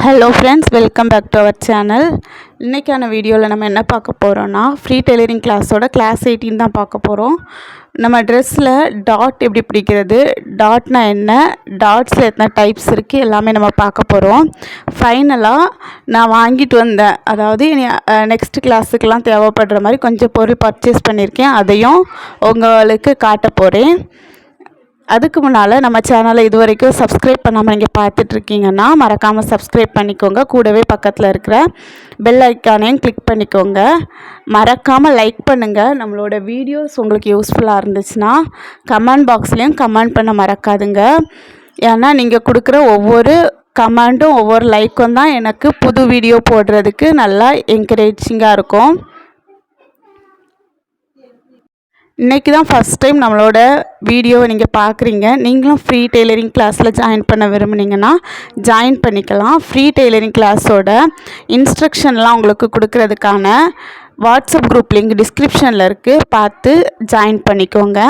Hello friends, welcome back to our channel. இன்றைக்கான வீடியோவில் நம்ம என்ன பார்க்க போகிறோன்னா, ஃப்ரீ டெய்லரிங் கிளாஸோட கிளாஸ் 18 தான் பார்க்க போகிறோம். நம்ம ட்ரெஸ்ஸில் டாட் எப்படி பிடிக்கிறது, டாட்னா என்ன, டாட்ஸில் எத்தனை டைப்ஸ் இருக்குது, எல்லாமே நம்ம பார்க்க போகிறோம். ஃபைனலாக நான் வாங்கிட்டு வந்தேன், அதாவது நெக்ஸ்ட் கிளாஸுக்கெலாம் தேவைப்படுற மாதிரி கொஞ்சம் பொருள் பர்ச்சேஸ் பண்ணியிருக்கேன், அதையும் உங்களுக்கு காட்ட போகிறேன். அதுக்கு முன்னால் நம்ம சேனலை இது வரைக்கும் சப்ஸ்கிரைப் பண்ணாமல் நீங்கள் பார்த்துட்ருக்கீங்கன்னா மறக்காமல் சப்ஸ்கிரைப் பண்ணிக்கோங்க. கூடவே பக்கத்தில் இருக்கிற பெல் ஐக்கானையும் கிளிக் பண்ணிக்கோங்க. மறக்காமல் லைக் பண்ணுங்கள். நம்மளோட வீடியோஸ் உங்களுக்கு யூஸ்ஃபுல்லாக இருந்துச்சுன்னா கமெண்ட் பாக்ஸ்லேயும் கமெண்ட் பண்ண மறக்காதுங்க. ஏன்னா நீங்கள் கொடுக்குற ஒவ்வொரு கமெண்ட்டும் ஒவ்வொரு லைக்கும் தான் எனக்கு புது வீடியோ போடுறதுக்கு நல்லா என்கரேஜிங்காக இருக்கும். இன்றைக்கி தான் ஃபஸ்ட் டைம் நம்மளோட வீடியோவை நீங்கள் பார்க்குறீங்க. நீங்களும் ஃப்ரீ டெய்லரிங் கிளாஸில் ஜாயின் பண்ண விரும்புனீங்கன்னா ஜாயின் பண்ணிக்கலாம். ஃப்ரீ டெய்லரிங் கிளாஸோட இன்ஸ்ட்ரக்ஷன்லாம் உங்களுக்கு கொடுக்கறதுக்கான வாட்ஸ்அப் குரூப் லிங்க் டிஸ்கிரிப்ஷனில் இருக்குது, பார்த்து ஜாயின் பண்ணிக்கோங்க.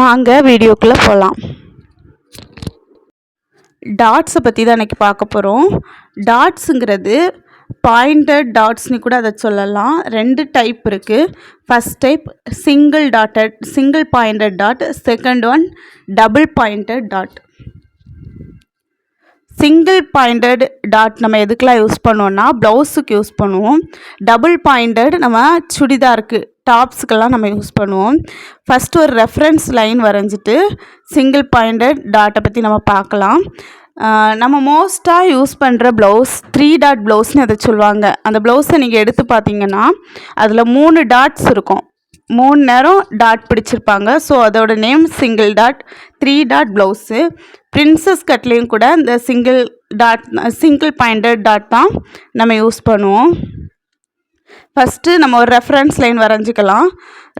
வாங்க வீடியோக்குள்ளே போகலாம். டாட்ஸை பற்றி தான் இன்றைக்கி பார்க்க போகிறோம். டாட்ஸுங்கிறது பாயிண்டட் டாட்ஸ்னு கூட அதை சொல்லலாம். ரெண்டு டைப் இருக்குது. First type single pointed dot, second one double pointed dot. Single pointed dot நம்ம எதுக்கெலாம் யூஸ் பண்ணுவோன்னா ப்ளவுஸுக்கு யூஸ் பண்ணுவோம். டபுள் பாயிண்டட் நம்ம சுடிதாருக்கு டாப்ஸுக்கெல்லாம் நம்ம யூஸ் பண்ணுவோம். ஃபஸ்ட்டு ஒரு ரெஃபரன்ஸ் லைன் வரைஞ்சிட்டு சிங்கிள் பாயிண்டட் டாட்டை பற்றி நம்ம பார்க்கலாம். நம்ம மோஸ்ட்டாக யூஸ் பண்ணுற ப்ளவுஸ் 3 டாட் ப்ளவுஸ்னு அதை சொல்லுவாங்க. அந்த ப்ளவுஸை நீங்கள் எடுத்து பார்த்தீங்கன்னா அதில் 3 டாட்ஸ் இருக்கும். 3 நேரம் டாட் பிடிச்சிருப்பாங்க. ஸோ அதோட name single dot 3 dot blouse. Princess கட்லேயும் கூட இந்த சிங்கிள் பாயிண்டட் டாட் தான் நம்ம யூஸ் பண்ணுவோம். ஃபஸ்ட்டு நம்ம ஒரு ரெஃபரன்ஸ் லைன் வரைஞ்சிக்கலாம்.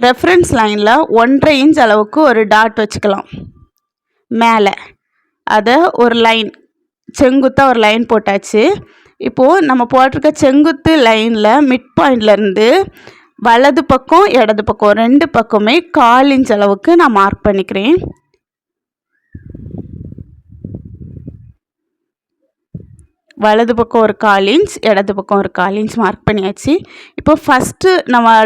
ரெஃபரன்ஸ் லைனில் 1.5 இன்ச் அளவுக்கு ஒரு டாட் வச்சுக்கலாம். மேலே அதை ஒரு லைன் செங்குத்தாக ஒரு லைன் போட்டாச்சு. இப்போது நம்ம போட்டிருக்க செங்குத்து லைனில் மிட் பாயிண்ட்லேருந்து வலது பக்கம் இடது பக்கம் 2 பக்கமே 1/4 இன்ச் அளவுக்கு நான் மார்க் பண்ணிக்கிறேன். வலது பக்கம் ஒரு 1/4 இன்ச், இடது பக்கம் ஒரு 1/4 இன்ச் மார்க் பண்ணியாச்சு. இப்போ ஃபஸ்ட்டு நம்ம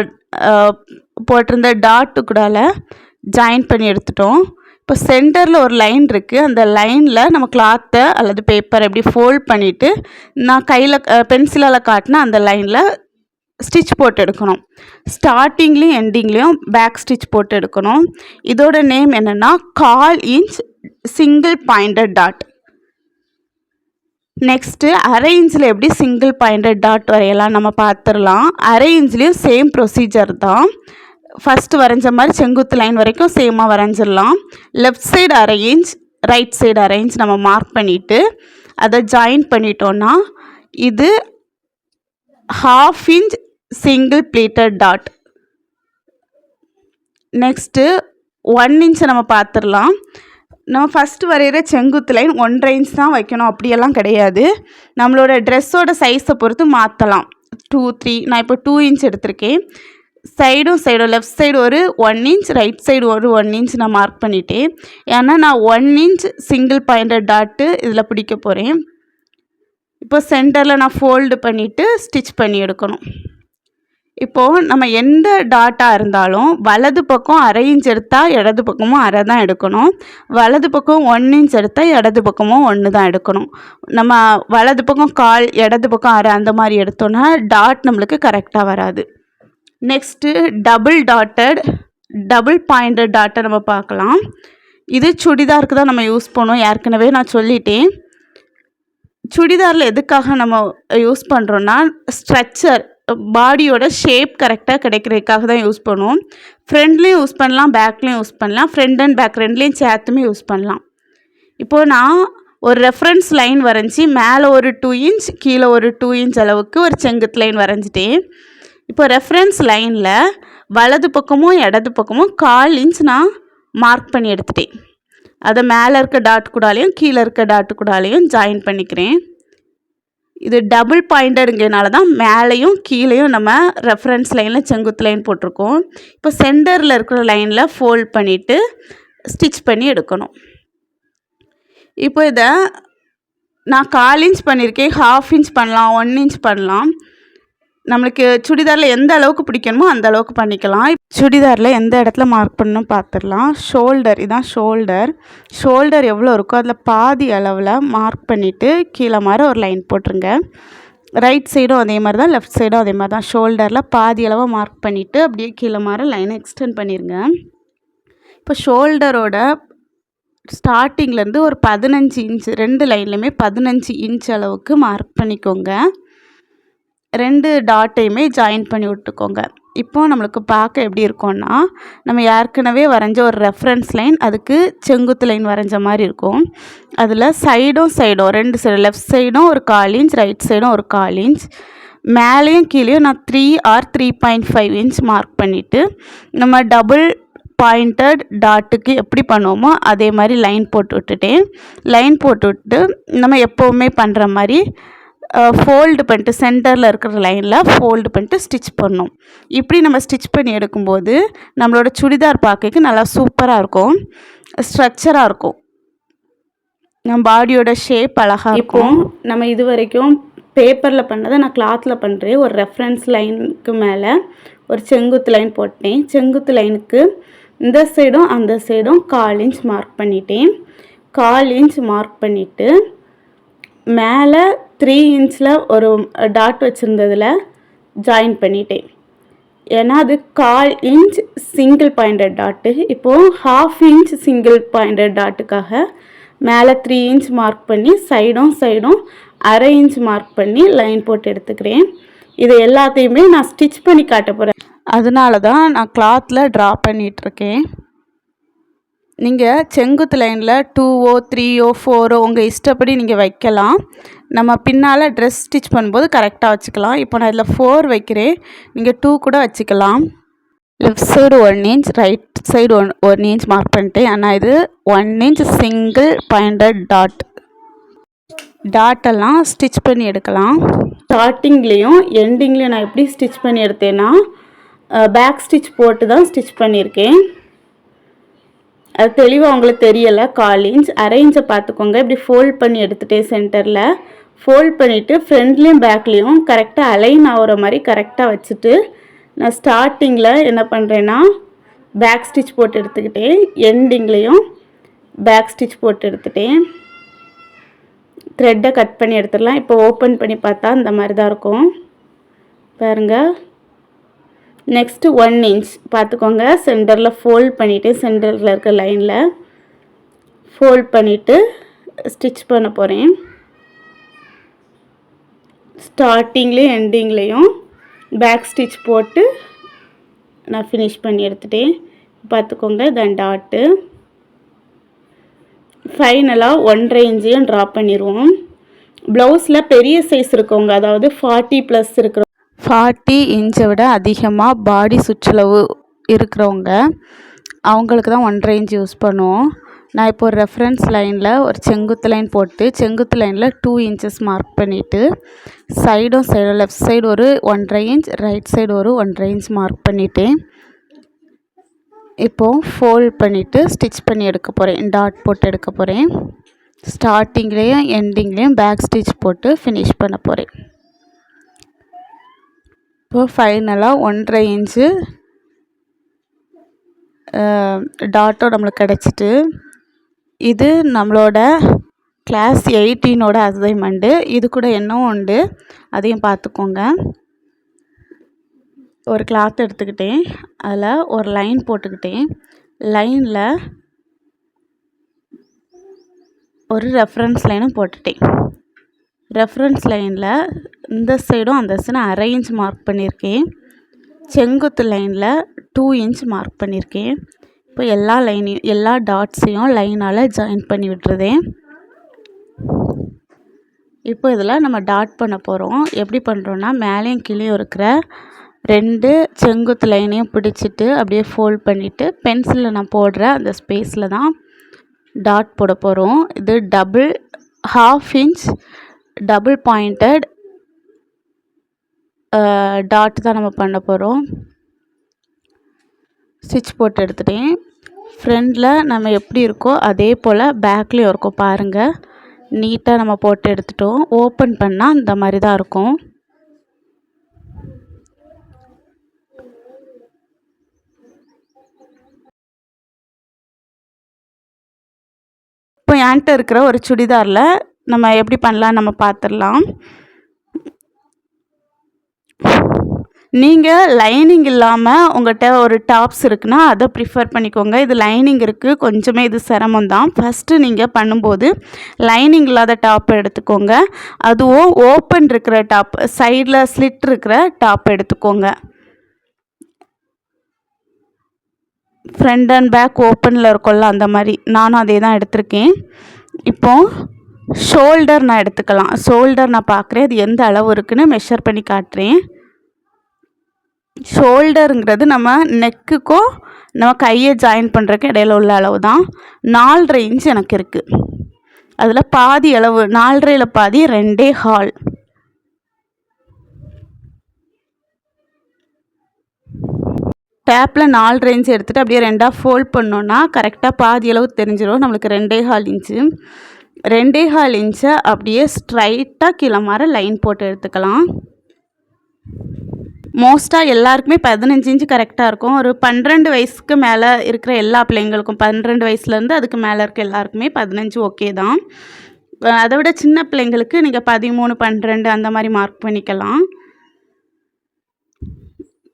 போட்டிருந்த டாட்டு கூடால ஜாயின் பண்ணி எடுத்துட்டோம். இப்போ சென்டரில் ஒரு லைன் இருக்குது. அந்த லைனில் நம்ம கிளாத்தை அல்லது பேப்பரை எப்படி ஃபோல்ட் பண்ணிவிட்டு நான் கையில் பென்சிலால் காட்டினா அந்த லைனில் ஸ்டிச் போட்டு எடுக்கணும். ஸ்டார்டிங்லேயும் எண்டிங்லேயும் பேக் ஸ்டிச் போட்டு எடுக்கணும். இதோட நேம் என்னென்னா 1/4 inch single pointed dot. Next 1/2 இன்ச்சில் எப்படி சிங்கிள் பாயிண்டட் டாட் வரையலாம் நம்ம பார்த்துடலாம். 1/2 இன்ச்லேயும் சேம் ப்ரொசீஜர் தான். ஃபஸ்ட்டு வரைஞ்ச மாதிரி செங்குத்து லைன் வரைக்கும் சேமாக வரைஞ்சிடலாம். Left side 1/2 inch, right side 1/2 inch நம்ம மார்க் பண்ணிவிட்டு அதை ஜாயின் பண்ணிட்டோன்னா இது 1/2 இன்ச் சிங்கிள் ப்ளீட்டட் டாட். நெக்ஸ்ட்டு 1 இன்ச்சை நம்ம பார்த்துடலாம். நம்ம ஃபஸ்ட்டு வரைகிற செங்குத்து லைன் 1.5 இன்ச் தான் வைக்கணும் அப்படியெல்லாம் கிடையாது. நம்மளோட ட்ரெஸ்ஸோட சைஸை பொறுத்து மாற்றலாம். 2, 3 நான் இப்போ 2 இன்ச் எடுத்திருக்கேன். சைடும் லெஃப்ட் சைடு ஒரு 1 இன்ச், ரைட் சைடு ஒரு 1 இன்ச் நான் மார்க் பண்ணிட்டேன். ஏன்னா நான் 1 இன்ச் சிங்கிள் பாயிண்டட் டாட்டு இதில் பிடிக்க போகிறேன். இப்போ சென்டரில் நான் ஃபோல்டு பண்ணிவிட்டு ஸ்டிச் பண்ணி எடுக்கணும். இப்போது நம்ம எந்த டாட்டாக இருந்தாலும் வலது பக்கம் 1/2 இன்ச் எடுத்தால் இடது பக்கமும் 1/2 தான் எடுக்கணும். வலது பக்கம் 1 இன்ச் எடுத்தால் இடது பக்கமும் 1 தான் எடுக்கணும். நம்ம வலது பக்கம் 1/4, இடது பக்கம் 1/2 அந்த மாதிரி எடுத்தோன்னா டாட் நம்மளுக்கு கரெக்டாக வராது. நெக்ஸ்ட்டு டபுள் பாயிண்டட் டாட்டை நம்ம பார்க்கலாம். இது சுடிதாருக்கு தான் நம்ம யூஸ் பண்ணுவோம். ஏற்கனவே நான் சொல்லிட்டேன். சுடிதாரில் எதுக்காக நம்ம யூஸ் பண்ணுறோன்னா ஸ்ட்ரக்சர், பாடியோட ஷேப் கரெக்டாக கிடைக்கிறதுக்காக தான் யூஸ் பண்ணுவோம். ஃப்ரண்ட்லேயும் யூஸ் பண்ணலாம், பேக்லேயும் யூஸ் பண்ணலாம். ஃப்ரண்ட் அண்ட் பேக் ரெண்டுலேயும் சேர்த்துமே யூஸ் பண்ணலாம். இப்போது நான் ஒரு ரெஃபரன்ஸ் லைன் வரைஞ்சி மேலே ஒரு 2 இன்ச், கீழே ஒரு 2 இன்ச் அளவுக்கு ஒரு செங்குத்து லைன் வரைஞ்சிட்டேன். இப்போ ரெஃபரன்ஸ் லைனில் வலது பக்கமும் இடது பக்கமும் 1/4 இன்ச் நான் மார்க் பண்ணி எடுத்துட்டேன். அதை மேலே இருக்க டாட் கூடாலையும் கீழே இருக்க டாட்டு கூடாலையும் ஜாயின் பண்ணிக்கிறேன். இது டபுள் பாயிண்டடுங்கிறனால தான் மேலேயும் கீழேயும் நம்ம ரெஃபரன்ஸ் லைனில் செங்குத்து லைன் போட்டிருக்கோம். இப்போ சென்டரில் இருக்கிற லைனில் ஃபோல்ட் பண்ணிவிட்டு ஸ்டிச் பண்ணி எடுக்கணும். இப்போ இதை நான் 1/4 இன்ச் பண்ணியிருக்கேன், 1/2 இன்ச் பண்ணலாம், 1 இன்ச் பண்ணலாம். நம்மளுக்கு சுடிதாரில் எந்த அளவுக்கு பிடிக்கணுமோ அந்த அளவுக்கு பண்ணிக்கலாம். சுடிதாரில் எந்த இடத்துல மார்க் பண்ணணும் பார்த்துடலாம். ஷோல்டர், இதான் ஷோல்டர் எவ்வளோ இருக்கோ அதில் பாதி அளவில் மார்க் பண்ணிவிட்டு கீழே மாதிரி ஒரு லைன் போட்டுருங்க. ரைட் சைடும் அதே மாதிரி தான், லெஃப்ட் சைடும் அதே மாதிரி தான். ஷோல்டரில் பாதி அளவை மார்க் பண்ணிவிட்டு அப்படியே கீழே மாதிரி லைனை எக்ஸ்டெண்ட் பண்ணிடுங்க. இப்போ ஷோல்டரோட ஸ்டார்டிங்லேருந்து ஒரு 15 இன்ச், 2 லைன்லையுமே 15 இன்ச் அளவுக்கு மார்க் பண்ணிக்கோங்க. 2 டாட்டையுமே ஜாயின் பண்ணி விட்டுக்கோங்க. இப்போது நம்மளுக்கு பார்க்க எப்படி இருக்கும்னா, நம்ம ஏற்கனவே வரைஞ்ச ஒரு ரெஃபரன்ஸ் லைன், அதுக்கு செங்குத்து லைன் வரைஞ்ச மாதிரி இருக்கும். அதில் சைடும் 2 சைடு, லெஃப்ட் சைடும் ஒரு 1/4 இன்ச், ரைட் சைடும் ஒரு 1/4 இன்ச், மேலேயும் கீழேயும் நான் 3 or 3.5 இன்ச் மார்க் பண்ணிவிட்டு, நம்ம டபுள் பாயிண்டட் டாட்டுக்கு எப்படி பண்ணுவோமோ அதே மாதிரி லைன் போட்டு விட்டுட்டேன். லைன் போட்டு விட்டு நம்ம எப்போவுமே பண்ணுற மாதிரி ஃபோல்டு பண்ணிட்டு சென்டரில் இருக்கிற லைனில் ஃபோல்டு பண்ணிட்டு ஸ்டிச் பண்ணணும். இப்படி நம்ம ஸ்டிச் பண்ணி எடுக்கும்போது நம்மளோட சுடிதார் பார்க்க நல்லா சூப்பராக இருக்கும், ஸ்ட்ரக்சராக இருக்கும், நம்ம பாடியோட ஷேப் அழகாக இருக்கும். நம்ம இது வரைக்கும் பேப்பரில் பண்ணதை நான் கிளாத்தில் பண்ணுறேன். ஒரு ரெஃபரன்ஸ் லைனுக்கு மேலே ஒரு செங்குத்து லைன் போட்டேன். செங்குத்து லைனுக்கு இந்த சைடும் அந்த சைடும் 1/4 இன்ச் மார்க் பண்ணிட்டேன். 1/4 இன்ச் மார்க் பண்ணிவிட்டு மேலே 3 இன்ச்சில் ஒரு டாட் வச்சுருந்ததில் ஜாயின் பண்ணிட்டேன். ஏன்னா அது 1/4 இன்ச் சிங்கிள் பாயிண்டட் டாட்டு. இப்போது 1/2 இன்ச் சிங்கிள் பாயிண்டட் டாட்டுக்காக மேலே 3 இன்ச் மார்க் பண்ணி சைடும் 1/2 இன்ச் மார்க் பண்ணி லைன் போட்டு எடுத்துக்கிறேன். இது எல்லாத்தையுமே நான் ஸ்டிச் பண்ணி காட்ட போகிறேன், அதனால தான் நான் கிளாத்தில் ட்ரா பண்ணிகிட்ருக்கேன். நீங்கள் செங்குத்து லைனில் 2ஓ 3ஓ 4ஓ உங்கள் இஷ்டப்படி நீங்கள் வைக்கலாம். நம்ம பின்னால் ட்ரெஸ் ஸ்டிச் பண்ணும்போது கரெக்டாக வச்சுக்கலாம். இப்போ நான் இதில் 4 வைக்கிறேன், நீங்கள் 2 கூட வச்சுக்கலாம். Left side 1 inch, right side 1 inch mark பண்ணிட்டேன். ஆனால் இது 1 இன்ச் சிங்கிள் பாயிண்டட் டாட்டெல்லாம் ஸ்டிச் பண்ணி எடுக்கலாம். ஸ்டார்டிங்லேயும் எண்டிங்லேயும் நான் எப்படி ஸ்டிச் பண்ணி எடுத்தேன்னா பேக் ஸ்டிச் போட்டு தான் ஸ்டிச் பண்ணியிருக்கேன். அது தெளிவாக உங்களுக்கு தெரியலை. 1/4 இன்ச், 1/2 இன்ச்சை பார்த்துக்கோங்க. இப்படி ஃபோல்ட் பண்ணி எடுத்துகிட்டேன். சென்டரில் ஃபோல்ட் பண்ணிவிட்டு ஃப்ரண்ட்லேயும் பேக்லேயும் கரெக்டாக அலைன் ஆகிற மாதிரி கரெக்டாக வச்சுட்டு நான் ஸ்டார்டிங்கில் என்ன பண்ணுறேன்னா பேக் ஸ்டிச் போட்டு எடுத்துக்கிட்டேன். எண்டிங்லேயும் பேக் ஸ்டிச் போட்டு எடுத்துட்டேன். த்ரெட்டை கட் பண்ணி எடுத்துடலாம். இப்போ ஓப்பன் பண்ணி பார்த்தா இந்த மாதிரி தான் இருக்கும் பாருங்கள். நெக்ஸ்ட்டு 1 இன்ச் பார்த்துக்கோங்க. சென்டரில் ஃபோல்ட் பண்ணிவிட்டு சென்டரில் இருக்க லைனில் ஃபோல்ட் பண்ணிவிட்டு ஸ்டிச் பண்ண போகிறேன். ஸ்டார்டிங்லேயும் எண்டிங்லேயும் பேக் ஸ்டிச் போட்டு நான் ஃபினிஷ் பண்ணி எடுத்துட்டேன். பார்த்துக்கோங்க, இதான் டாட்டு. ஃபைனலாக 1.5 இன்ச்சையும் ட்ரா பண்ணிடுவோம். ப்ளவுஸில் பெரிய சைஸ் இருக்கவங்க, அதாவது 40+ இருக்கிற 40 இன்ச்சை விட அதிகமாக பாடி சுற்றளவு இருக்கிறவங்க அவங்களுக்கு தான் 1.5 இன்ச் யூஸ் பண்ணுவோம். நான் இப்போ ஒரு ரெஃபரன்ஸ் லைனில் ஒரு செங்குத்து லைன் போட்டு செங்குத்து லைனில் 2 இன்ச்சஸ் மார்க் பண்ணிவிட்டு சைடும் லெஃப்ட் சைடு ஒரு 1.5 இன்ச், ரைட் சைடு ஒரு 1.5 இன்ச் மார்க் பண்ணிவிட்டேன். இப்போது ஃபோல்ட் பண்ணிவிட்டு ஸ்டிச் பண்ணி எடுக்க போகிறேன், டாட் போட்டு எடுக்க போகிறேன். ஸ்டார்டிங்லேயும் எண்டிங்லேயும் பேக் ஸ்டிச் போட்டு ஃபினிஷ் பண்ண போகிறேன். இப்போ ஃபைனலாக 1.5 இன்ச்சு டாட்டும் நம்மளுக்கு கிடச்சிட்டு, இது நம்மளோட கிளாஸ் 18ஓட அசைன்மெண்ட்டு. இது கூட என்னவும் உண்டு, அதையும் பார்த்துக்கோங்க. ஒரு கிளாத் எடுத்துக்கிட்டேன், அதில் ஒரு லைன் போட்டுக்கிட்டேன். லைனில் ஒரு ரெஃபரன்ஸ் லைனும் போட்டுட்டேன். ரெஃபரன்ஸ் லைனில் இந்த சைடும் அந்த சைடும் 1/2 இன்ச் மார்க் பண்ணியிருக்கேன். செங்குத்து லைனில் 2 இன்ச் மார்க் பண்ணியிருக்கேன். இப்போ எல்லா டாட்ஸையும் லைனால் ஜாயின் பண்ணி விட்டுருதேன். இப்போ இதில் நம்ம டாட் பண்ண போகிறோம். எப்படி பண்ணுறோன்னா மேலேயும் கீழேயும் இருக்கிற 2 செங்குத்து லைனையும் பிடிச்சிட்டு அப்படியே ஃபோல்ட் பண்ணிவிட்டு பென்சிலில் நான் போடுற அந்த ஸ்பேஸில் தான் டாட் போட போகிறோம். இது 1/2 இன்ச் டபுள் பாயிண்டட் டாட் தான் நம்ம பண்ண போகிறோம். ஸ்டிச் போட்டு எடுத்துட்டேன். ஃப்ரண்டில் நம்ம எப்படி இருக்கோ அதே போல் பேக்லேயும் இருக்கும் பாருங்கள். நீட்டாக நம்ம போட்டு எடுத்துட்டோம். ஓப்பன் பண்ணால் இந்த மாதிரி தான் இருக்கும். இப்போ என்கிட்ட இருக்கிற ஒரு சுடிதாரில் நம்ம எப்படி பண்ணலாம் நம்ம பார்த்துடலாம். நீங்கள் லைனிங் இல்லாமல் உங்கள்கிட்ட ஒரு டாப்ஸ் இருக்குன்னா அதை ப்ரிஃபர் பண்ணிக்கோங்க. இது லைனிங் இருக்குது, கொஞ்சமே இது சிரமம் தான். ஃபஸ்ட்டு நீங்கள் பண்ணும்போது லைனிங் இல்லாத டாப் எடுத்துக்கோங்க. அதுவும் ஓப்பன் இருக்கிற டாப், சைடில் ஸ்லிட் இருக்கிற டாப் எடுத்துக்கோங்க. ஃப்ரண்ட் அண்ட் பேக் ஓப்பனில் இருக்கும்ல அந்த மாதிரி, நானும் அதே தான் எடுத்திருக்கேன். இப்போது ஷோல்டர் நான் எடுத்துக்கலாம். ஷோல்டர் நான் பார்க்குறேன் அது எந்த அளவு இருக்குன்னு மெஷர் பண்ணி காட்டுறேன். ஷோல்டருங்கிறது நம்ம நெக்குக்கும் நம்ம கையை ஜாயின் பண்ணுறதுக்கு இடையில உள்ள அளவு தான். 4.5 இன்ச் எனக்கு இருக்குது. அதில் பாதி அளவு 4.5ல் பாதி 2.25. டேப்பில் 4.5 இன்ச் எடுத்துகிட்டு அப்படியே 2ஆக ஃபோல்ட் பண்ணோன்னா கரெக்டாக பாதி அளவு தெரிஞ்சிடும். நம்மளுக்கு 2.25 இன்ச்சு. 2.25 இன்ச்சை அப்படியே ஸ்ட்ரைட்டாக கீழே மாற லைன் போட்டு எடுத்துக்கலாம். மோஸ்ட்டாக எல்லாருக்குமே 15 இன்ச்சு கரெக்டாக இருக்கும். ஒரு 12 வயசுக்கு மேலே இருக்கிற எல்லா பிள்ளைங்களுக்கும், 12 வயசுலேருந்து அதுக்கு மேலே இருக்க எல்லாருக்குமே 15 ஓகே தான். அதை விட சின்ன பிள்ளைங்களுக்கு நீங்கள் 13, 12 அந்த மாதிரி மார்க் பண்ணிக்கலாம்.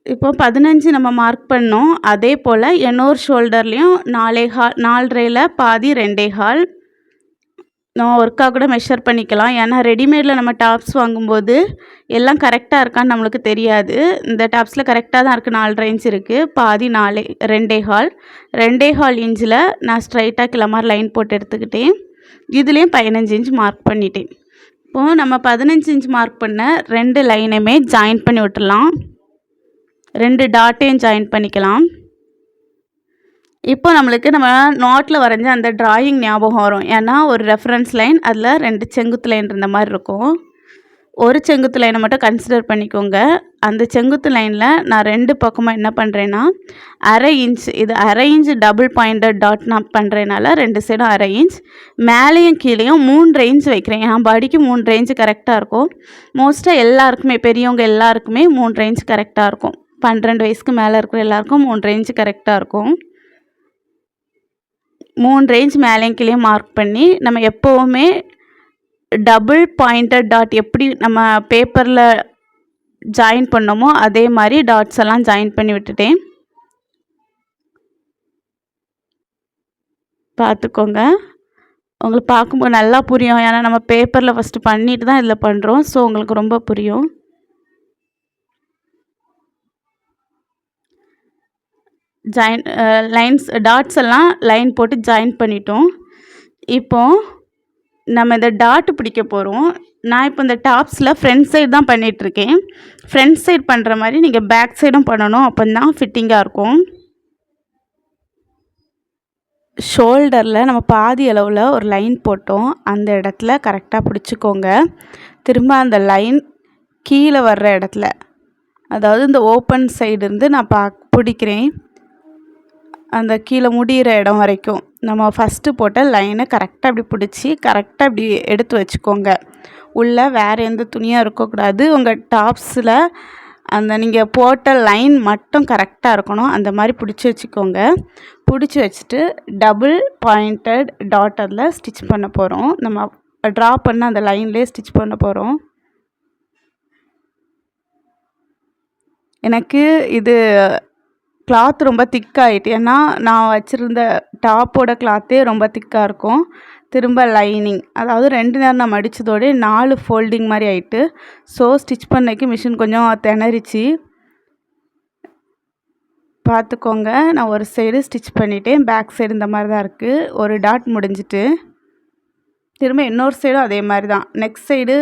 இப்போ 15 நம்ம மார்க் பண்ணோம். அதே போல் இன்னொரு ஷோல்டர்லேயும் 4.25ல் பாதி 2.25 நம்ம ஒர்க்காக கூட மெஷர் பண்ணிக்கலாம். ஏன்னா ரெடிமேடில் நம்ம டாப்ஸ் வாங்கும்போது எல்லாம் கரெக்டாக இருக்கான்னு நம்மளுக்கு தெரியாது. இந்த டாப்ஸில் கரெக்டாக தான் இருக்குது. 4.5 இன்ச் இருக்குது, பாதி 2.25 இன்ச்சில் நான் ஸ்ட்ரைட்டாக கிளமார் லைன் போட்டு எடுத்துக்கிட்டேன். இதுலேயும் 15 இன்ச் மார்க் பண்ணிட்டேன். இப்போது நம்ம 15 இன்ச் மார்க் பண்ண 2 லைனையுமே ஜாயின் பண்ணி விட்டுடலாம். 2 டாட்டையும் ஜாயின் பண்ணிக்கலாம். இப்போ நம்மளுக்கு நம்ம நோட்டில் வரைஞ்ச அந்த ட்ராயிங் ஞாபகம் வரும். ஏன்னா ஒரு ரெஃபரன்ஸ் லைன், அதில் 2 செங்குத்து லைன் இருந்த மாதிரி இருக்கும். ஒரு செங்குத்து லைனை மட்டும் கன்சிடர் பண்ணிக்கோங்க. அந்த செங்குத்து லைனில் நான் 2 பக்கமாக என்ன பண்ணுறேன்னா 1/2 இன்ச், இது 1/2 இன்ச் டபுள் பாயிண்டட் டாட் நான் பண்ணுறதுனால 2 சைடும் 1/2 இன்ச், மேலேயும் கீழேயும் 3.5 இன்ச் வைக்கிறேன். என் பாடிக்கு 3.5 இன்ச் கரெக்டாக இருக்கும். மோஸ்ட்டாக எல்லாருக்குமே, பெரியவங்க எல்லாருக்குமே 3.5 இன்ச் கரெக்டாக இருக்கும். 12 வயசுக்கு மேலே இருக்கிற எல்லாருக்கும் 3.5 இன்ச் கரெக்டாக இருக்கும். 3 இன்ச் மேலேயும் கீழேயும் மார்க் பண்ணி நம்ம எப்போவுமே டபுள் பாயிண்டட் டாட் எப்படி நம்ம பேப்பரில் ஜாயின் பண்ணோமோ அதே மாதிரி டாட்ஸ் எல்லாம் ஜாயின் பண்ணி விட்டுட்டேன். பார்த்துக்கோங்க, உங்களுக்கு பார்க்கும்போது நல்லா புரியும். ஏன்னா நம்ம பேப்பரில் ஃபஸ்ட்டு பண்ணிட்டு தான் இதில் பண்ணுறோம். ஸோ உங்களுக்கு ரொம்ப புரியும். லைன்ஸ் டாட்ஸ் எல்லாம் லைன் போட்டு ஜாயின் பண்ணிட்டோம். இப்போது நம்ம இந்த டாட்டு பிடிக்க போகிறோம். நான் இப்போ இந்த டாப்ஸில் ஃப்ரண்ட் சைடு தான் பண்ணிகிட்ருக்கேன். ஃப்ரண்ட் சைடு பண்ணுற மாதிரி நீங்கள் பேக் சைடும் பண்ணணும். அப்போ தான் ஃபிட்டிங்காக இருக்கும். ஷோல்டரில் நம்ம பாதி அளவில் ஒரு லைன் போட்டோம். அந்த இடத்துல கரெக்டாக பிடிச்சிக்கோங்க. திரும்ப அந்த லைன் கீழே வர்ற இடத்துல, அதாவது இந்த ஓப்பன் சைடு இருந்து நான் பிடிக்கிறேன். அந்த கீழே முடிகிற இடம் வரைக்கும் நம்ம ஃபஸ்ட்டு போட்ட லைனை கரெக்டாக இப்படி பிடிச்சி கரெக்டாக இப்படி எடுத்து வச்சுக்கோங்க. உள்ளே வேறு எந்த துணியும் இருக்கக்கூடாது. உங்கள் டாப்ஸில் அந்த நீங்கள் போட்ட லைன் மட்டும் கரெக்டாக இருக்கணும். அந்த மாதிரி பிடிச்சி வச்சுக்கோங்க. பிடிச்சி வச்சுட்டு டபுள் பாயிண்டட் டாட் அதில் ஸ்டிச் பண்ண போகிறோம். நம்ம ட்ரா பண்ண அந்த லைன்லேயே ஸ்டிச் பண்ண போகிறோம். எனக்கு இது கிளாத் ரொம்ப திக்காகிட்டு, ஏன்னா நான் வச்சுருந்த டாப்போட கிளாத்தே ரொம்ப திக்காக இருக்கும். திரும்ப லைனிங், அதாவது 2 நேரம் நான் மடித்ததோடு 4 ஃபோல்டிங் மாதிரி ஆகிட்டு. ஸோ ஸ்டிச் பண்ணைக்கு மிஷின் கொஞ்சம் திணறிச்சு. பார்த்துக்கோங்க, நான் ஒரு சைடு ஸ்டிச் பண்ணிவிட்டேன். பேக் சைடு இந்த மாதிரி தான் இருக்குது. ஒரு டாட் முடிஞ்சிட்டு திரும்ப இன்னொரு சைடும் அதே மாதிரி தான். நெக் சைடு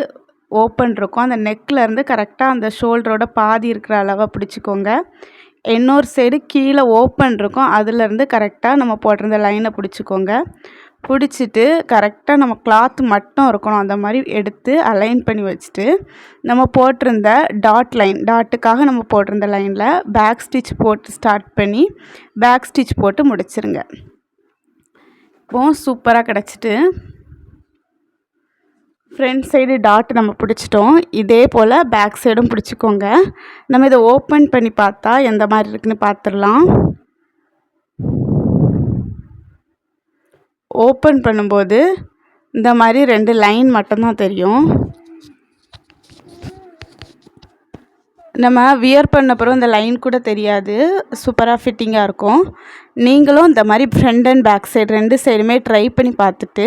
ஓப்பன் இருக்கும். அந்த நெக்லேருந்து கரெக்டாக அந்த ஷோல்டரோட பாதி இருக்கிற அளவை பிடிச்சிக்கோங்க. இன்னொரு சைடு கீழே ஓப்பன் இருக்கும். அதுலேருந்து கரெக்டாக நம்ம போட்டிருந்த லைனை பிடிச்சிக்கோங்க. பிடிச்சிட்டு கரெக்டாக நம்ம கிளாத் மட்டும் இருக்கணும். அந்த மாதிரி எடுத்து அலைன் பண்ணி வச்சுட்டு நம்ம போட்டிருந்த டாட்டுக்காக நம்ம போட்டிருந்த லைனில் பேக் ஸ்டிச் போட்டு ஸ்டார்ட் பண்ணி பேக் ஸ்டிச் போட்டு முடிச்சிருங்க. இப்போது சூப்பராக கிடச்சிட்டு ஃப்ரண்ட் சைடு டாட் நம்ம பிடிச்சிட்டோம். இதே போல் பேக் சைடும் பிடிச்சிக்கோங்க. நம்ம இதை ஓப்பன் பண்ணி பார்த்தா எந்த மாதிரி இருக்குன்னு பார்த்துடலாம். ஓப்பன் பண்ணும்போது இந்த மாதிரி 2 லைன் மட்டும்தான் தெரியும். நம்ம வியர் பண்ண பிறகு இந்த லைன் கூட தெரியாது. சூப்பராக ஃபிட்டிங்காக இருக்கும். நீங்களும் இந்த மாதிரி ஃப்ரண்ட் அண்ட் பேக் சைடு 2 சைடுமே ட்ரை பண்ணி பார்த்துட்டு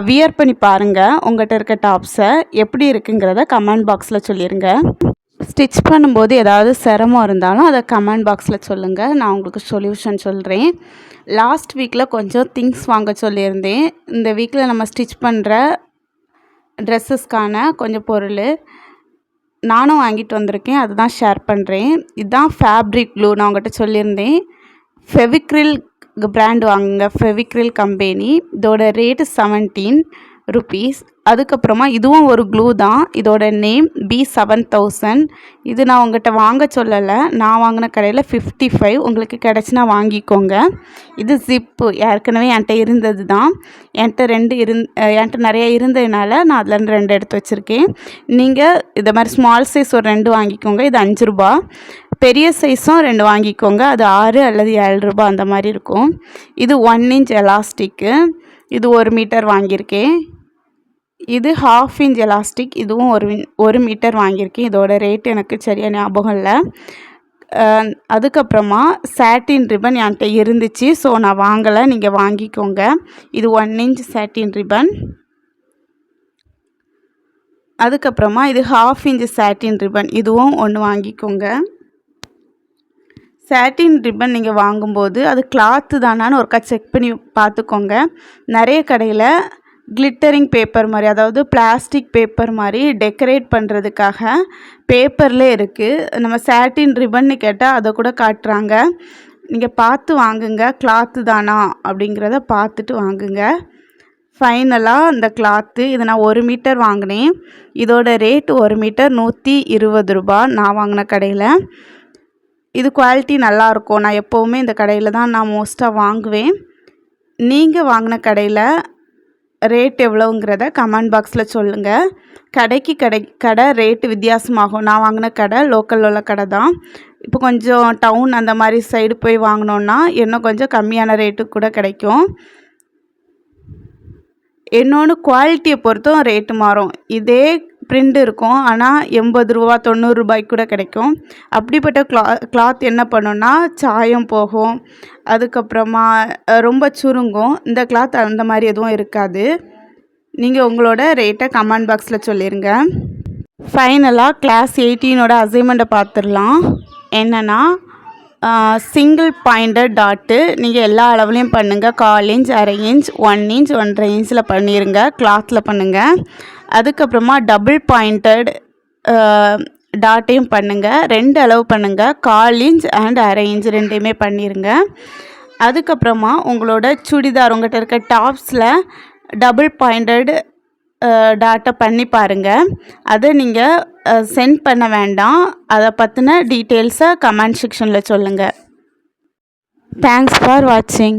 வியர் பண்ணி பாருங்கள். உங்கள்கிட்ட இருக்க டாப்ஸை எப்படி இருக்குங்கிறத கமெண்ட் பாக்ஸில் சொல்லிடுங்க. ஸ்டிச் பண்ணும்போது ஏதாவது சிரமம் இருந்தாலும் அதை கமெண்ட் பாக்ஸில் சொல்லுங்கள். நான் உங்களுக்கு சொல்யூஷன் சொல்கிறேன். லாஸ்ட் வீக்கில் கொஞ்சம் திங்ஸ் வாங்க சொல்லியிருந்தேன். இந்த வீக்கில் நம்ம ஸ்டிச் பண்ணுற ட்ரெஸ்ஸஸ்க்கான கொஞ்சம் பொருள் நானும் வாங்கிட்டு வந்திருக்கேன். அதுதான் ஷேர் பண்ணுறேன். இதுதான் ஃபேப்ரிக் க்ளூ. நான் உங்கள்கிட்ட சொல்லியிருந்தேன். ஃபெவிக்ரில் பிராண்ட் வாங்குங்க. ஃபெவிக்ரில் கம்பெனி. இதோட ரேட்டு 17 rupees. அதுக்கப்புறமா இதுவும் ஒரு க்ளூ தான். இதோட நேம் B7000. இது நான் உங்கள்கிட்ட வாங்க சொல்லலை. நான் வாங்கின கடையில் 55. உங்களுக்கு கிடச்சினா வாங்கிக்கோங்க. இது ஜிப்பு ஏற்கனவே என்கிட்ட இருந்தது தான். என்கிட்ட நிறைய இருந்ததுனால நான் அதில் 2 எடுத்து வச்சுருக்கேன். நீங்கள் இதை மாதிரி ஸ்மால் சைஸ் ஒரு 2 வாங்கிக்கோங்க. இது 5 ரூபா. பெரிய சைஸும் 2 வாங்கிக்கோங்க. அது 6 அல்லது 7 ரூபா அந்த மாதிரி இருக்கும். இது 1 inch எலாஸ்டிக்கு. இது 1 மீட்டர் வாங்கியிருக்கேன். இது 1/2 inch எலாஸ்டிக். இதுவும் 1 மீட்டர் வாங்கியிருக்கேன். இதோட ரேட் எனக்கு சரியாக ஞாபகம் இல்லை. அதுக்கப்புறமா சாட்டின் ரிப்பன் என்கிட்ட இருந்துச்சு. ஸோ நான் வாங்கலை. நீங்கள் வாங்கிக்கோங்க. இது 1 inch சாட்டின் ரிப்பன். அதுக்கப்புறமா இது 1/2 inch சாட்டின் ரிப்பன். இதுவும் 1 வாங்கிக்கோங்க. சாட்டின் ரிப்பன் நீங்கள் வாங்கும்போது அது கிளாத்து தானான்னு ஒருக்கா செக் பண்ணி பார்த்துக்கோங்க. நிறைய கடையில் கிளிட்டரிங் பேப்பர் மாதிரி, அதாவது பிளாஸ்டிக் பேப்பர் மாதிரி டெக்கரேட் பண்ணுறதுக்காக பேப்பரில் இருக்குது. நம்ம சாட்டின் ரிப்பன்னு கேட்டால் அதை கூட காட்டுறாங்க. நீங்கள் பார்த்து வாங்குங்க. கிளாத்து தானா அப்படிங்கிறத பார்த்துட்டு வாங்குங்க. ஃபைனலாக இந்த கிளாத்து இதை நான் 1 மீட்டர் வாங்கினேன். இதோட ரேட் 1 மீட்டர் 120 ரூபா நான் வாங்கின கடையில். இது குவாலிட்டி நல்லாயிருக்கும். நான் எப்போவுமே இந்த கடையில் தான் நான் மோஸ்ட்டாக வாங்குவேன். நீங்கள் வாங்கின கடையில் ரேட் எவ்வளோங்கிறத கமெண்ட் பாக்ஸில் சொல்லுங்கள். கடை ரேட்டு வித்தியாசமாகும். நான் வாங்கின கடை லோக்கலில் உள்ள கடை தான். இப்போ கொஞ்சம் டவுன் அந்த மாதிரி சைடு போய் வாங்கினோன்னா இன்னும் கொஞ்சம் கம்மியான ரேட்டுக்கு கூட கிடைக்கும். இன்னொன்று குவாலிட்டியை பொறுத்தும் ரேட்டு மாறும். இதே பிரிண்ட் இருக்கும், ஆனால் 80 ரூபா 90 ரூபாய்க்கு கூட கிடைக்கும். அப்படிப்பட்ட கிளாத் என்ன பண்ணுன்னா சாயம் போகும். அதுக்கப்புறமா ரொம்ப சுருங்கும். இந்த கிளாத் அந்த மாதிரி எதுவும் இருக்காது. நீங்கள் உங்களோட ரேட்டை கமெண்ட் பாக்ஸில் சொல்லிடுங்க. ஃபைனலாக கிளாஸ் 18ஓட அசைன்மெண்ட்டை பார்த்துடலாம். என்னென்னா சிங்கிள் பாயிண்டட் டாட்டு நீங்கள் எல்லா அளவுலேயும் பண்ணுங்கள். 1/4 inch, 1/2 inch, 1 inch, 1/2 inchல பண்ணிடுங்க. கிளாத்தில் பண்ணுங்கள். அதுக்கப்புறமா டபுள் பாயிண்டட் டாட்டையும் பண்ணுங்கள். 2 அளவு பண்ணுங்கள். 1/4 inch and 1/2 inch ரெண்டையுமே பண்ணிடுங்க. அதுக்கப்புறமா உங்களோட சுடிதார் உங்கள்கிட்ட இருக்க டாப்ஸில் டபுள் பாயிண்டட் டாட்டை பண்ணி பாருங்கள். அதை நீங்கள் சென்ட் பண்ண வேண்டாம். அதை பற்றின டீட்டெயில்ஸை கமெண்ட் செக்ஷனில் சொல்லுங்கள். தேங்க்ஸ் ஃபார் வாட்சிங்.